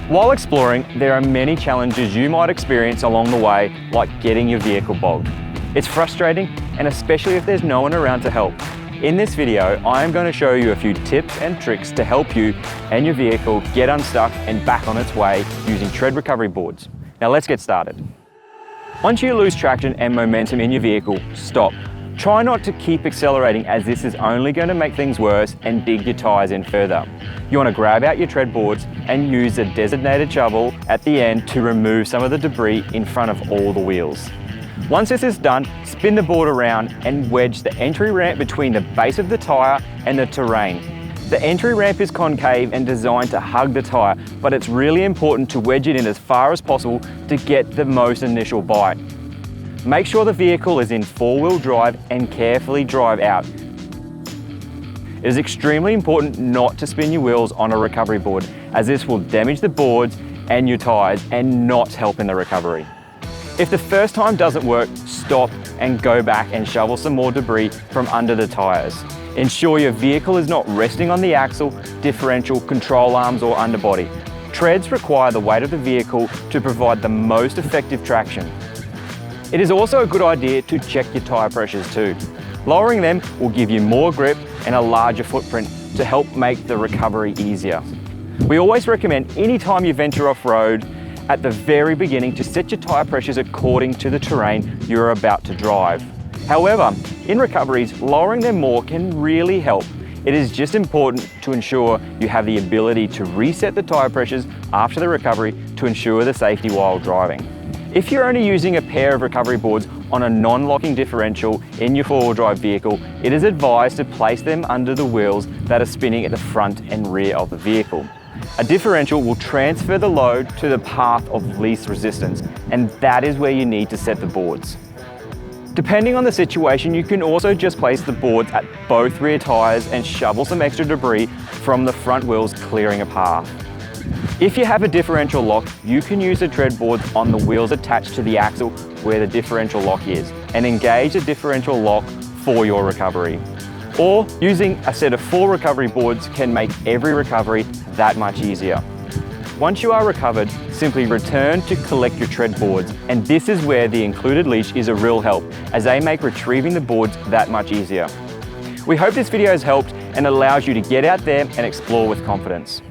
While exploring, there are many challenges you might experience along the way, like getting your vehicle bogged. It's frustrating, and especially if there's no one around to help. In this video, I am going to show you a few tips and tricks to help you and your vehicle get unstuck and back on its way using TRED recovery boards. Now let's get started. Once you lose traction and momentum in your vehicle, stop. Try not to keep accelerating, as this is only going to make things worse and dig your tyres in further. You want to grab out your TRED boards and use a designated shovel at the end to remove some of the debris in front of all the wheels. Once this is done, spin the board around and wedge the entry ramp between the base of the tyre and the terrain. The entry ramp is concave and designed to hug the tyre, but it's really important to wedge it in as far as possible to get the most initial bite. Make sure the vehicle is in four-wheel drive and carefully drive out. It is extremely important not to spin your wheels on a recovery board, as this will damage the boards and your tyres and not help in the recovery. If the first time doesn't work, stop and go back and shovel some more debris from under the tyres. Ensure your vehicle is not resting on the axle, differential, control arms or underbody. Treads require the weight of the vehicle to provide the most effective traction. It is also a good idea to check your tyre pressures too. Lowering them will give you more grip and a larger footprint to help make the recovery easier. We always recommend anytime you venture off-road at the very beginning to set your tyre pressures according to the terrain you're about to drive. However, in recoveries, lowering them more can really help. It is just important to ensure you have the ability to reset the tyre pressures after the recovery to ensure the safety while driving. If you're only using a pair of recovery boards on a non-locking differential in your four-wheel drive vehicle, it is advised to place them under the wheels that are spinning at the front and rear of the vehicle. A differential will transfer the load to the path of least resistance, and that is where you need to set the boards. Depending on the situation, you can also just place the boards at both rear tyres and shovel some extra debris from the front wheels, clearing a path. If you have a differential lock, you can use the TRED boards on the wheels attached to the axle where the differential lock is, and engage the differential lock for your recovery. Or using a set of 4 recovery boards can make every recovery that much easier. Once you are recovered, simply return to collect your TRED boards, and this is where the included leash is a real help, as they make retrieving the boards that much easier. We hope this video has helped and allows you to get out there and explore with confidence.